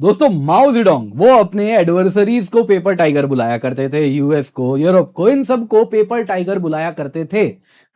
दोस्तों माओ जेडोंग वो अपने एडवर्सरीज को पेपर टाइगर बुलाया करते थे। यूएस को, यूरोप को, इन सब को पेपर टाइगर बुलाया करते थे।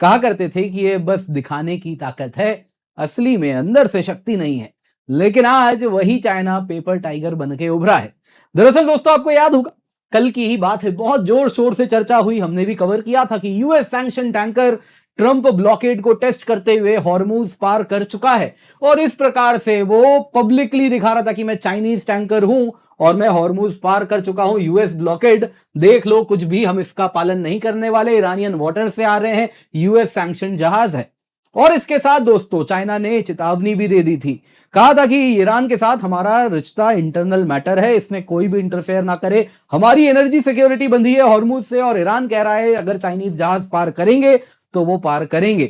कहा करते थे कि ये बस दिखाने की ताकत है, असली में अंदर से शक्ति नहीं है। लेकिन आज वही चाइना पेपर टाइगर बन के उभरा है। दरअसल दोस्तों आपको याद होगा, कल की ही बात है, बहुत जोर शोर से चर्चा हुई, हमने भी कवर किया था कि US sanction tanker Trump blockade को टेस्ट करते हुए हॉर्मूज पार कर चुका है और इस प्रकार से वो पब्लिकली दिखा रहा था कि मैं चाइनीज टैंकर हूं और मैं हॉर्मूज पार कर चुका हूं। यूएस ब्लॉकेड देख लो, कुछ भी हम इसका पालन नहीं करने वाले, ईरानियन वाटर से आ रहे हैं, यूएस सैंक्शन जहाज है। और इसके साथ दोस्तों चाइना ने चेतावनी भी दे दी थी, कहा था कि ईरान के साथ हमारा रिश्ता इंटरनल मैटर है, इसमें कोई भी इंटरफेयर ना करे, हमारी एनर्जी सिक्योरिटी बंधी है हॉर्मूज से और ईरान कह रहा है अगर चाइनीज जहाज पार करेंगे तो वो पार करेंगे।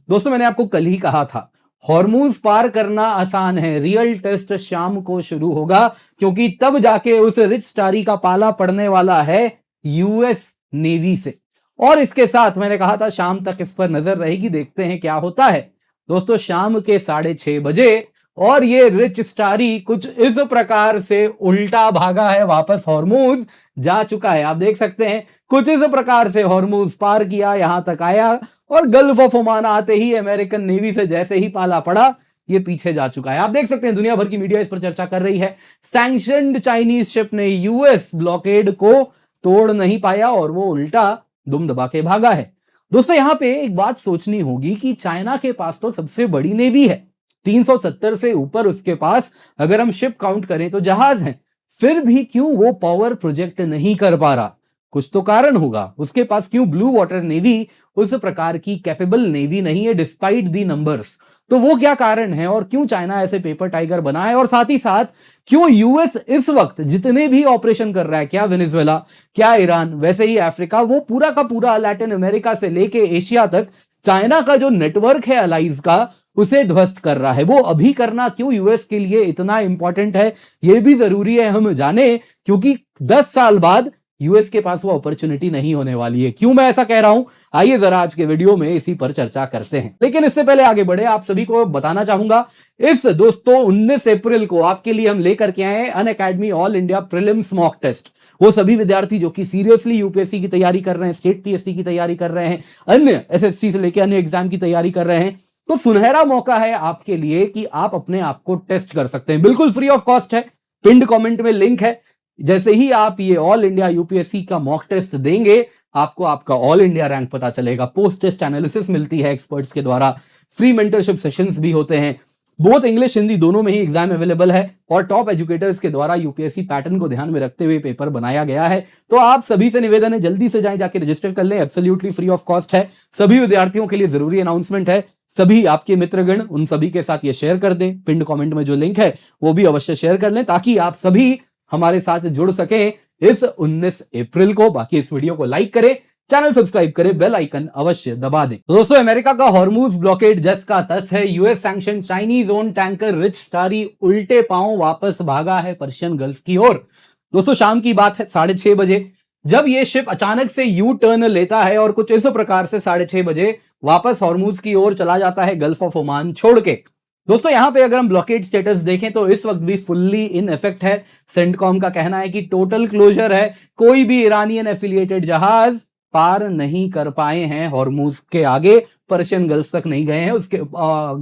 दोस्तों मैंने आपको कल ही कहा था, हॉर्मूज पार करना आसान है, रियल टेस्ट शाम को शुरू होगा, क्योंकि तब जाके उस रिच स्टारी का पाला पड़ने वाला है यूएस नेवी से। और इसके साथ मैंने कहा था शाम तक इस पर नजर रहेगी, देखते हैं क्या होता है। दोस्तों शाम के 6:30 बजे और ये रिच स्टारी कुछ इस प्रकार से उल्टा भागा है, वापस हॉर्मूज जा चुका है। आप देख सकते हैं कुछ इस प्रकार से हॉर्मूज पार किया, यहां तक आया और गल्फ ऑफ ओमान आते ही अमेरिकन नेवी से जैसे ही पाला पड़ा ये पीछे जा चुका है। आप देख सकते हैं दुनिया भर की मीडिया इस पर चर्चा कर रही है। सैंक्शनड चाइनीज शिप ने यूएस ब्लॉकेड को तोड़ नहीं पाया और वो उल्टा दुम दबा के भागा है। दोस्तों यहां पे एक बात सोचनी होगी कि चाइना के पास तो सबसे बड़ी नेवी है, 370 से ऊपर उसके पास अगर हम शिप काउंट करें तो जहाज हैं, फिर भी क्यों वो पावर प्रोजेक्ट नहीं कर पा रहा? कुछ तो कारण होगा। उसके पास क्यों ब्लू वाटर नेवी उस प्रकार की कैपेबल नेवी नहीं है डिस्पाइट दी नंबर्स? तो वो क्या कारण है और क्यों चाइना ऐसे पेपर टाइगर बना है? और साथ ही साथ क्यों यूएस इस वक्त जितने भी ऑपरेशन कर रहा है, क्या वेनेजुएला, क्या ईरान, वैसे ही अफ्रीका, वो पूरा का पूरा लैटिन अमेरिका से लेके एशिया तक चाइना का जो नेटवर्क है अलाइज का उसे ध्वस्त कर रहा है। वो अभी करना क्यों यूएस के लिए इतना इंपॉर्टेंट है, ये भी जरूरी है हम जाने, क्योंकि 10 साल बाद यूएस के पास वो अपॉर्चुनिटी नहीं होने वाली है। क्यों मैं ऐसा कह रहा हूं, आइए जरा आज के वीडियो में इसी पर चर्चा करते हैं। लेकिन इससे पहले आगे बढ़े, आप सभी को बताना चाहूंगा, इस दोस्तों 19 अप्रैल को आपके लिए हम लेकर के आए Unacademy all India prelims mock test. वो सभी विद्यार्थी जो कि सीरियसली यूपीएससी की तैयारी कर रहे हैं, स्टेट पीएससी की तैयारी कर रहे हैं, अन्य एसएससी से लेकर अन्य एग्जाम की तैयारी कर रहे हैं, तो सुनहरा मौका है आपके लिए कि आप अपने आप को टेस्ट कर सकते हैं। बिल्कुल फ्री ऑफ कॉस्ट है, पिंड कमेंट में लिंक है। जैसे ही आप ये ऑल इंडिया यूपीएससी का मॉक टेस्ट देंगे, आपको आपका ऑल इंडिया रैंक पता चलेगा, पोस्ट टेस्ट एनालिसिस मिलती है एक्सपर्ट्स के द्वारा, फ्री मेंटरशिप सेशंस भी होते हैं, बोथ इंग्लिश हिंदी दोनों में ही एग्जाम अवेलेबल है और टॉप एजुकेटर्स के द्वारा यूपीएससी पैटर्न को ध्यान में रखते हुए पेपर बनाया गया है। तो आप सभी से निवेदन है, जल्दी से जाके रजिस्टर कर लें, एब्सोल्युटली फ्री ऑफ कॉस्ट है। सभी विद्यार्थियों के लिए जरूरी अनाउंसमेंट है, सभी आपके मित्रगण उन सभी के साथ ये शेयर कर दें, पिंड कमेंट में जो लिंक है वो भी अवश्य शेयर कर लें, ताकि आप सभी हमारे साथ जुड़ सकें इस 19 अप्रैल को। बाकी इस वीडियो को लाइक करें, चैनल सब्सक्राइब करें, बेल आइकन अवश्य दबा दें। तो दोस्तों अमेरिका का हॉर्मूज ब्लॉकेड जस का तस है, US sanction Chinese own tanker rich starry उल्टे पांव वापस भागा है पर्शियन गल्फ की ओर। दोस्तों शाम की बात है, 6:30 बजे, जब ये शिप अचानक से यू टर्न लेता है और कुछ इस प्रकार से 6:30 बजे वापस हॉर्मूज की ओर चला जाता है, गल्फ ऑफ ओमान छोड़ के। दोस्तों यहां पे अगर हम ब्लॉकेड स्टेटस देखें तो इस वक्त भी फुल्ली इन इफेक्ट है। सेंटकॉम का कहना है कि टोटल क्लोजर है, कोई भी ईरानियन एफिलिएटेड जहाज पार नहीं कर पाए हैं हॉर्मूज के आगे, पर्शियन गल्फ तक नहीं गए हैं, उसके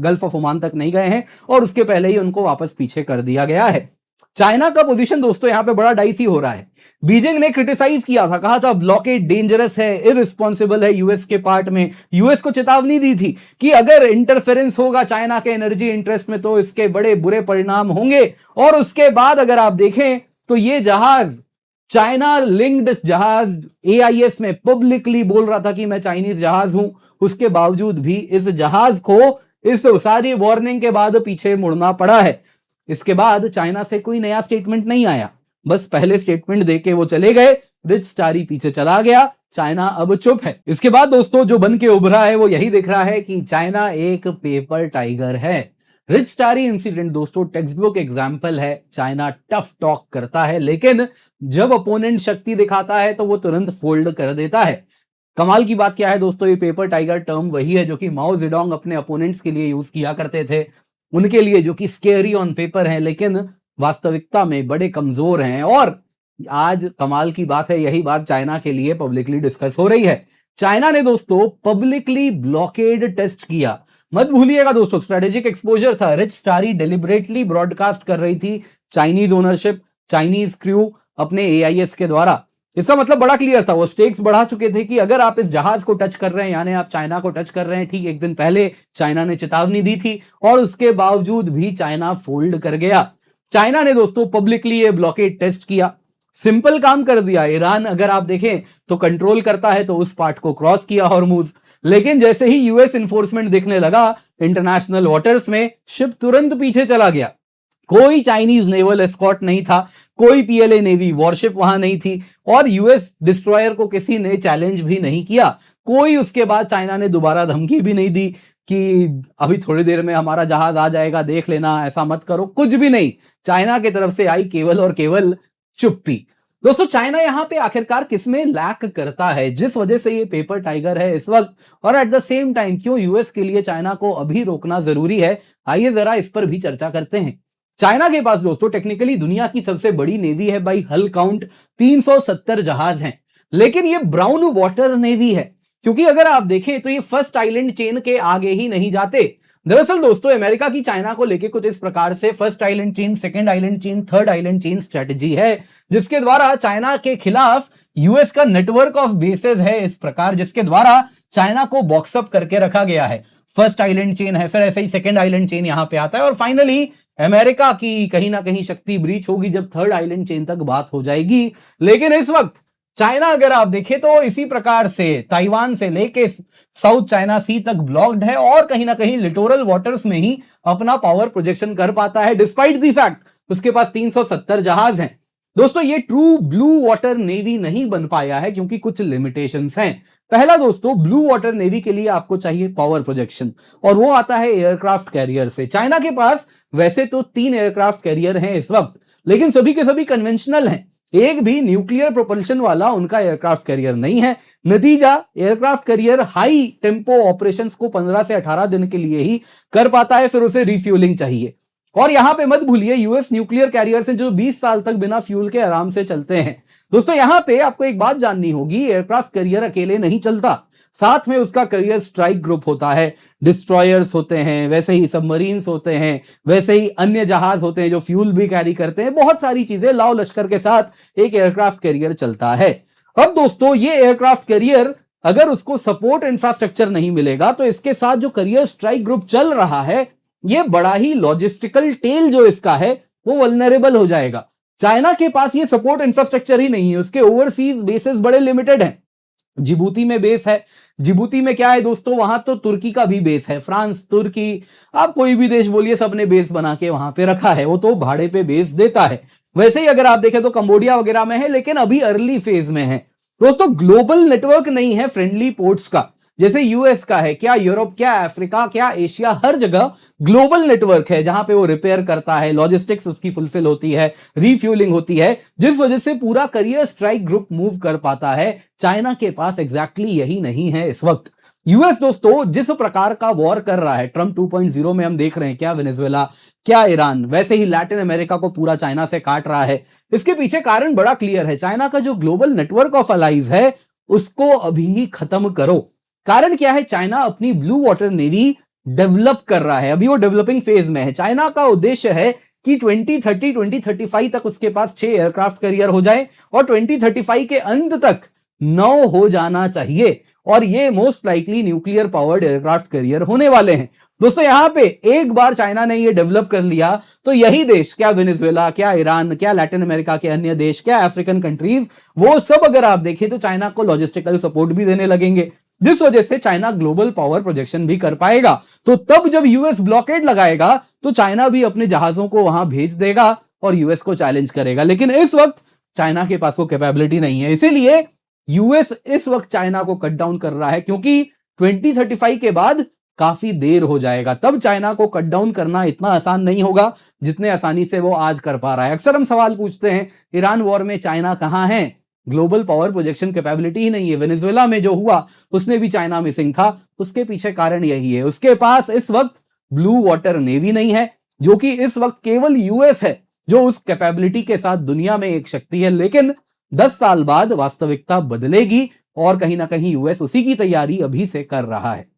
गल्फ ऑफ ओमान तक नहीं गए हैं और उसके पहले ही उनको वापस पीछे कर दिया गया है। चाइना का पोजीशन दोस्तों यहां पे बड़ा डाइसी हो रहा है। बीजिंग ने क्रिटिसाइज किया था, कहा था ब्लॉकेड डेंजरस है, इररिस्पॉन्सिबल है यूएस के पार्ट में, यूएस को चेतावनी दी थी कि अगर इंटरफेरेंस होगा चाइना के एनर्जी इंटरेस्ट में तो इसके बड़े बुरे परिणाम होंगे। और उसके बाद अगर आप देखें तो ये जहाज, चाइना लिंक्ड जहाज, एआईएस में पब्लिकली बोल रहा था कि मैं चाइनीज जहाज हूं, उसके बावजूद भी इस जहाज को इस सारी वार्निंग के बाद पीछे मुड़ना पड़ा है। इसके बाद चाइना से कोई नया स्टेटमेंट नहीं आया, बस पहले स्टेटमेंट देके वो चले गए, रिच स्टारी पीछे चला गया, चाइना अब चुप है। इसके बाद दोस्तों जो बन के उभरा है वो यही दिख रहा है कि चाइना एक पेपर टाइगर है। रिच स्टारी इंसिडेंट दोस्तों टेक्स्ट बुक एग्जाम्पल है, चाइना टफ टॉक करता है लेकिन जब अपोनेंट शक्ति दिखाता है तो वो तुरंत फोल्ड कर देता है। कमाल की बात क्या है दोस्तों, ये पेपर टाइगर टर्म वही है जो कि माओ जेडोंग अपने अपोनेंट्स के लिए यूज किया करते थे, उनके लिए जो कि स्केरी ऑन पेपर है, लेकिन वास्तविकता में बड़े कमजोर हैं। और आज कमाल की बात है, यही बात चाइना के लिए पब्लिकली डिस्कस हो रही है। चाइना ने दोस्तों पब्लिकली ब्लॉकेड टेस्ट किया। मत भूलिएगा दोस्तों, स्ट्रेटेजिक एक्सपोजर था। रिच स्टारी डेलिबरेटली ब्रॉडकास्ट कर रही थी चाइनीज ओनरशिप, चाइनीज क्रू अपने एआईएस के द्वारा। इसका मतलब बड़ा क्लियर था, वो स्टेक्स बढ़ा चुके थे कि अगर आप इस जहाज को टच कर रहे हैं, यानी आप चाइना को टच कर रहे हैं। ठीक एक दिन पहले चाइना ने चेतावनी दी थी और उसके बावजूद भी चाइना फोल्ड कर गया। चाइना ने दोस्तों पब्लिकली ये ब्लॉकेड टेस्ट किया, सिंपल काम कर दिया। ईरान अगर आप देखें तो कंट्रोल करता है, तो उस पार्ट को क्रॉस किया हॉर्मुज। लेकिन जैसे ही यूएस इन्फोर्समेंट दिखने लगा इंटरनेशनल वाटर्स में, शिप तुरंत पीछे चला गया। कोई चाइनीज नेवल एस्कॉर्ट नहीं था, कोई पीएलए नेवी वॉरशिप वहां नहीं थी, और यूएस डिस्ट्रॉयर को किसी ने चैलेंज भी नहीं किया। कोई उसके बाद चाइना ने दोबारा धमकी भी नहीं दी कि अभी थोड़ी देर में हमारा जहाज आ जाएगा, देख लेना, ऐसा मत करो, कुछ भी नहीं। चाइना की तरफ से आई केवल और केवल चुप्पी। दोस्तों चाइना यहां पे आखिरकार किसमें लैक करता है, जिस वजह से ये पेपर टाइगर है इस वक्त, और एट द सेम टाइम क्यों यूएस के लिए चाइना को अभी रोकना जरूरी है, आइए जरा इस पर भी चर्चा करते हैं। चाइना के पास दोस्तों टेक्निकली दुनिया की सबसे बड़ी नेवी है, बाई हल काउंट 370 जहाज हैं। लेकिन ये ब्राउन वाटर नेवी है, क्योंकि अगर आप देखें तो ये फर्स्ट आइलैंड चेन के आगे ही नहीं जाते। दरअसल दोस्तों अमेरिका की चाइना को लेकर कुछ इस प्रकार से first island chain, second island chain, third island chain strategy है, जिसके द्वारा चाइना के खिलाफ यूएस का नेटवर्क ऑफ बेसेस है इस प्रकार, जिसके द्वारा चाइना को बॉक्सअप करके रखा गया है। फर्स्ट आइलैंड चेन है, फिर ऐसे ही सेकंड आइलैंड चेन यहां पे आता है, और फाइनली अमेरिका की कहीं ना कहीं शक्ति ब्रीच होगी जब थर्ड आइलैंड चेन तक बात हो जाएगी। लेकिन इस वक्त चाइना अगर आप देखें तो इसी प्रकार से ताइवान से लेके साउथ चाइना सी तक ब्लॉक्ड है, और कहीं ना कहीं लिटोरल वाटर्स में ही अपना पावर प्रोजेक्शन कर पाता है, डिस्पाइट द फैक्ट उसके पास 370 जहाज हैं। दोस्तों ये ट्रू ब्लू वाटर नेवी नहीं बन पाया है क्योंकि कुछ लिमिटेशंस हैं। पहला दोस्तों, ब्लू वाटर नेवी के लिए आपको चाहिए पावर प्रोजेक्शन, और वो आता है एयरक्राफ्ट कैरियर से। चाइना के पास वैसे तो 3 एयरक्राफ्ट कैरियर हैं इस वक्त, लेकिन सभी के सभी कन्वेंशनल हैं। एक भी न्यूक्लियर प्रोपल्शन वाला उनका एयरक्राफ्ट कैरियर नहीं है। नतीजा, aircraft carrier high tempo operations को 15 से 18 दिन के लिए ही कर पाता है, फिर उसे रिफ्यूलिंग चाहिए। और यहां पे मत भूलिए यूएस न्यूक्लियर कैरियर से जो 20 साल तक बिना फ्यूल के आराम से चलते हैं। दोस्तों यहां पे आपको एक बात जाननी होगी, एयरक्राफ्ट कैरियर अकेले नहीं चलता, साथ में उसका कैरियर स्ट्राइक ग्रुप होता है, डिस्ट्रॉयर्स होते हैं, वैसे ही सबमरीन्स होते हैं, वैसे ही अन्य जहाज होते हैं जो फ्यूल भी कैरी करते हैं। बहुत सारी चीजें लाव लश्कर के साथ एक एयरक्राफ्ट कैरियर चलता है। अब दोस्तों ये एयरक्राफ्ट कैरियर अगर उसको सपोर्ट इंफ्रास्ट्रक्चर नहीं मिलेगा तो इसके साथ जो कैरियर स्ट्राइक ग्रुप चल रहा है, ये बड़ा ही लॉजिस्टिकल टेल जो इसका है वो वल्नरेबल हो जाएगा। चाइना के पास ये सपोर्ट इंफ्रास्ट्रक्चर ही नहीं है, उसके ओवरसीज बेसेस बड़े लिमिटेड हैं। जिबूती में बेस है, जिबूती में क्या है दोस्तों, वहां तो तुर्की का भी बेस है, फ्रांस, तुर्की, आप कोई भी देश बोलिए, सबने बेस बना के वहां पे रखा है, वो तो भाड़े पे बेस देता है। वैसे ही अगर आप देखें तो कंबोडिया वगैरह में है, लेकिन अभी अर्ली फेज में है। दोस्तों ग्लोबल नेटवर्क नहीं है फ्रेंडली पोर्ट्स का, जैसे यूएस का है, क्या यूरोप, क्या अफ्रीका, क्या एशिया, हर जगह ग्लोबल नेटवर्क है जहां पे वो रिपेयर करता है, लॉजिस्टिक्स उसकी फुलफिल होती है, रिफ्यूलिंग होती है, जिस वजह से पूरा करियर स्ट्राइक ग्रुप मूव कर पाता है। चाइना के पास एग्जैक्टली यही नहीं है इस वक्त। यूएस दोस्तों जिस प्रकार का वॉर कर रहा है, ट्रंप 2.0 में हम देख रहे हैं, क्या वेनेजुएला, क्या ईरान, वैसे ही लैटिन अमेरिका को पूरा चाइना से काट रहा है, इसके पीछे कारण बड़ा क्लियर है। चाइना का जो ग्लोबल नेटवर्क ऑफ अलाइज है उसको अभी खत्म करो। कारण क्या है, चाइना अपनी ब्लू वाटर नेवी डेवलप कर रहा है, अभी वो डेवलपिंग फेज में है। चाइना का उद्देश्य है कि 2030 2035 तक उसके पास 6 एयरक्राफ्ट कैरियर हो जाए, और 2035 के अंत तक 9 हो जाना चाहिए, और ये most likely nuclear powered aircraft carrier होने वाले हैं। दोस्तों यहां पे एक बार चाइना ने ये डेवलप कर लिया तो यही देश, क्या वेनेजुएला, क्या ईरान, क्या लैटिन अमेरिका के अन्य देश, क्या अफ्रीकन कंट्रीज, वो सब अगर आप देखें तो चाइना को लॉजिस्टिकल सपोर्ट भी देने लगेंगे, जिस वजह से चाइना ग्लोबल पावर प्रोजेक्शन भी कर पाएगा। तो तब जब यूएस ब्लॉकेड लगाएगा तो चाइना भी अपने जहाजों को वहां भेज देगा और यूएस को चैलेंज करेगा। लेकिन इस वक्त चाइना के पास वो कैपेबिलिटी नहीं है, इसीलिए यूएस इस वक्त चाइना को कट डाउन कर रहा है, क्योंकि 2035 के बाद काफी देर हो जाएगा, तब चाइना को कट डाउन करना इतना आसान नहीं होगा जितने आसानी से वो आज कर पा रहा है। अक्सर हम सवाल पूछते हैं, ईरान वॉर में चाइना कहां है, ग्लोबल पावर प्रोजेक्शन कैपेबिलिटी ही नहीं है। वेनेजुएला में जो हुआ उसने भी चाइना मिसिंग था, उसके पीछे कारण यही है, उसके पास इस वक्त ब्लू वाटर नेवी नहीं है, जो कि इस वक्त केवल यूएस है जो उस कैपेबिलिटी के साथ दुनिया में एक शक्ति है। लेकिन 10 साल बाद वास्तविकता बदलेगी और कहीं ना कहीं यूएस उसी की तैयारी अभी से कर रहा है।